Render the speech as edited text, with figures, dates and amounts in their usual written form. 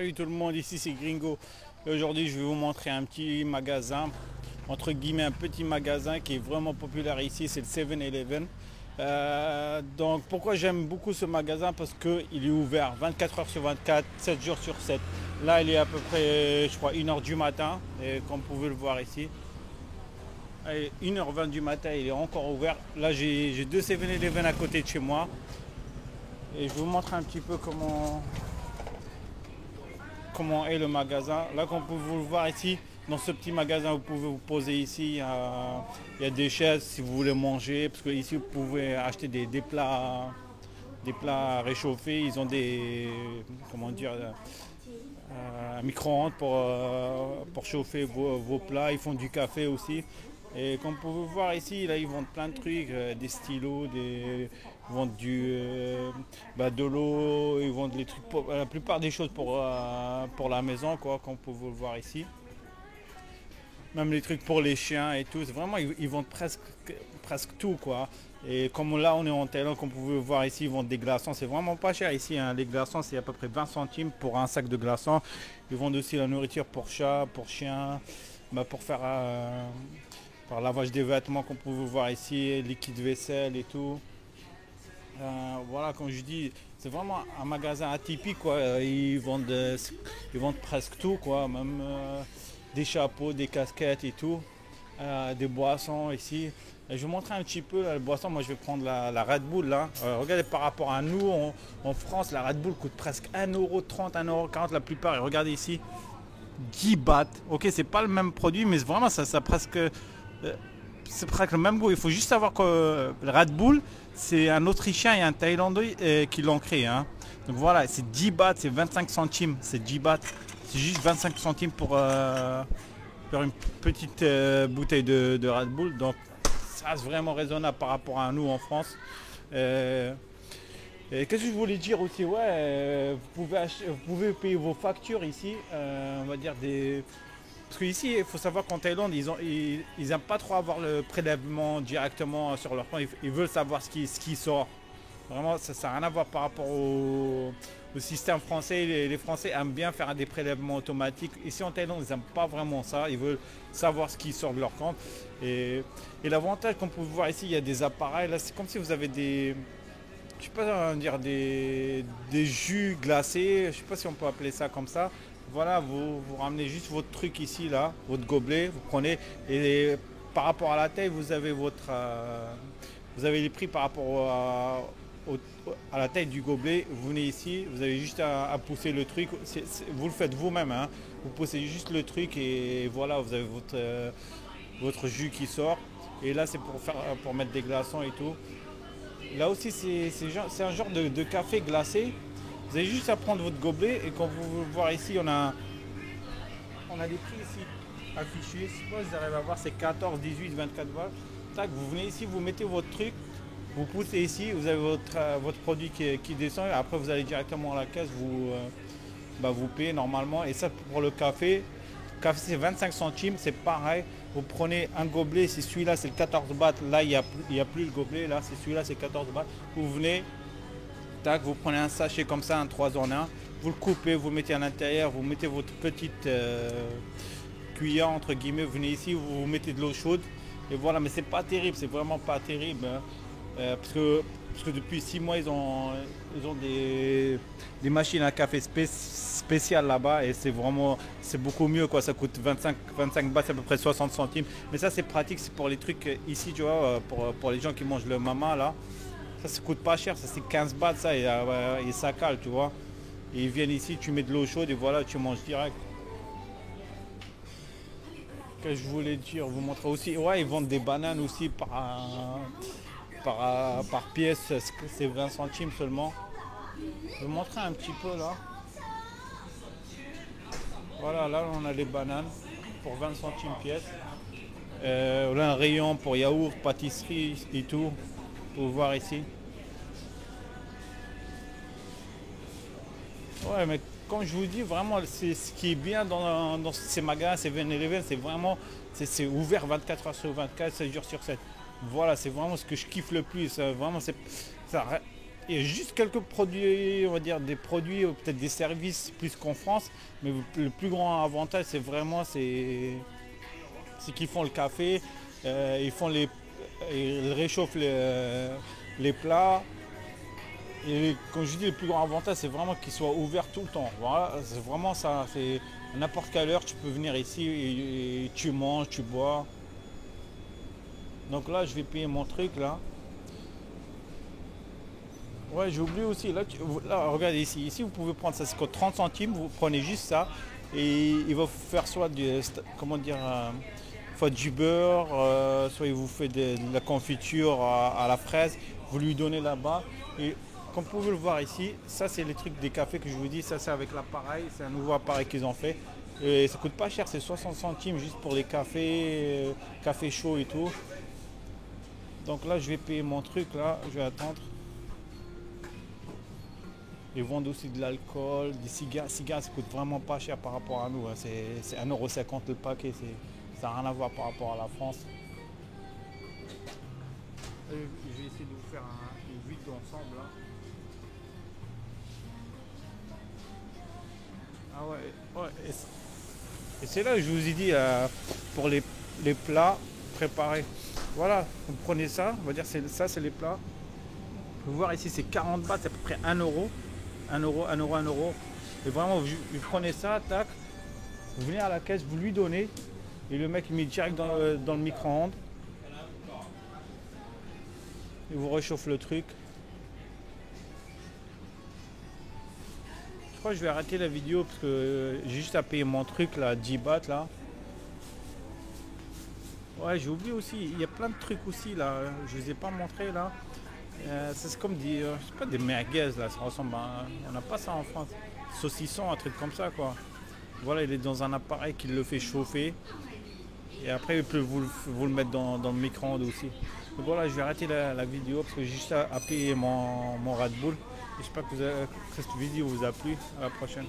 Salut tout le monde, ici c'est Gringo. Et aujourd'hui je vais vous montrer un petit magasin, entre guillemets un petit magasin qui est vraiment populaire ici, c'est le 7-Eleven. Donc pourquoi j'aime beaucoup ce magasin? Parce qu'il est ouvert 24 heures sur 24, 7 jours sur 7. Là il est à peu près je crois 1h du matin, et comme vous pouvez le voir ici. Allez, 1h20 du matin il est encore ouvert. Là j'ai deux 7-Eleven à côté de chez moi. Et je vous montre un petit peu comment est le magasin. Là, comme vous pouvez le voir ici, dans ce petit magasin, vous pouvez vous poser ici. Il y a des chaises si vous voulez manger. Parce que ici, vous pouvez acheter des plats réchauffés. Ils ont des, comment dire, un micro-ondes pour chauffer vos plats. Ils font du café aussi. Et comme vous pouvez voir ici, là, ils vendent plein de trucs, des stylos, ils vendent de l'eau, ils vendent les trucs la plupart des choses pour la maison, quoi, comme vous pouvez le voir ici. Même les trucs pour les chiens et tout. C'est vraiment, ils vendent presque tout, quoi. Et comme là, on est en Thaïlande, comme vous pouvez le voir ici, ils vendent des glaçons. C'est vraiment pas cher ici, hein. Les glaçons, c'est à peu près 20 centimes pour un sac de glaçons. Ils vendent aussi la nourriture pour chats, pour chiens, pour faire par lavage des vêtements, comme vous pouvez voir ici, liquide vaisselle et tout. Voilà, comme je dis, c'est vraiment un magasin atypique, quoi. Ils vendent presque tout, quoi. Même des chapeaux, des casquettes et tout. Des boissons ici. Et je vais vous montrer un petit peu là, les boissons. Moi, je vais prendre la Red Bull là. Regardez, par rapport à nous, en France, la Red Bull coûte presque 1,30 €, 1,40 € la plupart. Et regardez ici, 10 bahts. Ok, c'est pas le même produit, mais vraiment, c'est presque le même goût. Il faut juste savoir que le Red Bull, c'est un Autrichien et un Thaïlandais qui l'ont créé, hein. Donc voilà, c'est 10 bahts, c'est 25 centimes, c'est 10 bahts. C'est juste 25 centimes pour faire une petite bouteille de Red Bull. Donc ça reste vraiment raisonnable par rapport à nous en France. Et qu'est-ce que je voulais dire aussi? Ouais, vous pouvez payer vos factures ici, on va dire des. Parce qu'ici, il faut savoir qu'en Thaïlande, ils n'aiment pas trop avoir le prélèvement directement sur leur compte. Ils veulent savoir ce qui sort. Vraiment, ça n'a rien à voir par rapport au système français. Les Français aiment bien faire des prélèvements automatiques. Ici en Thaïlande, ils n'aiment pas vraiment ça. Ils veulent savoir ce qui sort de leur compte. Et l'avantage, comme vous pouvez voir ici, il y a des appareils. Là, c'est comme si vous avez je sais pas dire, des jus glacés. Je sais pas si on peut appeler ça comme ça. Voilà, vous ramenez juste votre truc ici, là, votre gobelet, vous prenez, et par rapport à la taille, vous avez vous avez les prix par rapport à la taille du gobelet. Vous venez ici, vous avez juste à pousser le truc, vous le faites vous-même, hein. Vous poussez juste le truc et voilà, vous avez votre jus qui sort. Et là, c'est pour mettre des glaçons et tout. Là aussi, c'est un genre de café glacé. Vous avez juste à prendre votre gobelet et comme vous pouvez voir ici, on a des prix ici affichés. Je sais pas si vous arrivez à voir, c'est 14, 18, 24 balles. Tac, vous venez ici, vous mettez votre truc, vous poussez ici, vous avez votre produit qui descend. Et après, vous allez directement à la caisse, vous payez normalement. Et ça, pour le café, c'est 25 centimes, c'est pareil. Vous prenez un gobelet, c'est celui-là, c'est le 14 bahts. Là, il n'y a plus le gobelet, là, c'est celui-là, c'est 14 bahts. Vous venez. Tac, vous prenez un sachet comme ça, un 3 en 1, vous le coupez, vous le mettez à l'intérieur, vous mettez votre petite cuillère entre guillemets, vous venez ici, vous mettez de l'eau chaude et voilà, mais c'est pas terrible, c'est vraiment pas terrible, hein. Parce que depuis 6 mois ils ont des machines à café spéciales là-bas et c'est beaucoup mieux, quoi. Ça coûte 25 bahts, c'est à peu près 60 centimes, mais ça c'est pratique, c'est pour les trucs ici, tu vois, pour les gens qui mangent le mama là. Ça coûte pas cher, ça c'est 15 bahts ça et ça cale, tu vois. Et ils viennent ici, tu mets de l'eau chaude et voilà, tu manges direct. Qu'est-ce que je voulais dire, vous montrer aussi. Ouais, ils vendent des bananes aussi par pièce, c'est 20 centimes seulement. Je vais vous montrer un petit peu là. Voilà, là on a les bananes pour 20 centimes pièce. Là un rayon pour yaourt, pâtisserie et tout. Vous voir ici. Ouais, mais comme je vous dis, vraiment, c'est ce qui est bien dans ces magasins, ces 7-Eleven, c'est vraiment, c'est ouvert 24 heures sur 24, 7 jours sur 7. Voilà, c'est vraiment ce que je kiffe le plus. Vraiment, Il y a juste quelques produits, on va dire des produits, ou peut-être des services plus qu'en France, mais le plus grand avantage, c'est vraiment c'est qu'ils font le café, ils font ils réchauffent les plats. Et comme je dis, le plus grand avantage, c'est vraiment qu'ils soient ouverts tout le temps. Voilà, c'est vraiment ça. C'est à n'importe quelle heure, tu peux venir ici et tu manges, tu bois. Donc là, je vais payer mon truc là. Ouais, j'ai oublié aussi. Là, là, regardez ici. Ici, vous pouvez prendre ça, c'est que 30 centimes. Vous prenez juste ça. Et il va vous faire soit comment dire, soit du beurre, soit il vous fait de la confiture à la fraise. Vous lui donnez là-bas. Et comme vous pouvez le voir ici, ça, c'est les trucs des cafés que je vous dis. Ça, c'est avec l'appareil. C'est un nouveau appareil qu'ils ont fait. Et ça coûte pas cher. C'est 60 centimes juste pour les cafés, café chaud et tout. Donc là, je vais payer mon truc. Là, je vais attendre. Ils vendent aussi de l'alcool, des cigares. Cigares, ça coûte vraiment pas cher par rapport à nous, hein. C'est 1,50 € le paquet. Ça n'a rien à voir par rapport à la France. Je vais essayer de vous faire une vidéo ensemble là. Ah ouais, ouais. Et c'est là que je vous ai dit pour les plats préparés. Voilà, vous prenez ça, on va dire ça c'est les plats. Vous pouvez voir ici c'est 40 bahts, c'est à peu près 1 €. 1 €, 1 €, 1 €. Et vraiment, vous prenez ça, tac, vous venez à la caisse, vous lui donnez, et le mec il met direct dans le micro-ondes. Il vous réchauffe le truc. Je crois que je vais arrêter la vidéo parce que j'ai juste à payer mon truc là, 10 bahts là. Ouais, j'ai oublié aussi, il y a plein de trucs aussi là, je ne les ai pas montrés là. C'est comme je sais pas, des merguez là, ça ressemble à. On n'a pas ça en France. Saucisson, un truc comme ça quoi. Voilà, il est dans un appareil qui le fait chauffer. Et après, il peut vous le mettre dans le micro-ondes aussi. Donc voilà, je vais arrêter la vidéo parce que j'ai juste à payer mon Red Bull. J'espère que cette vidéo vous a plu. À la prochaine.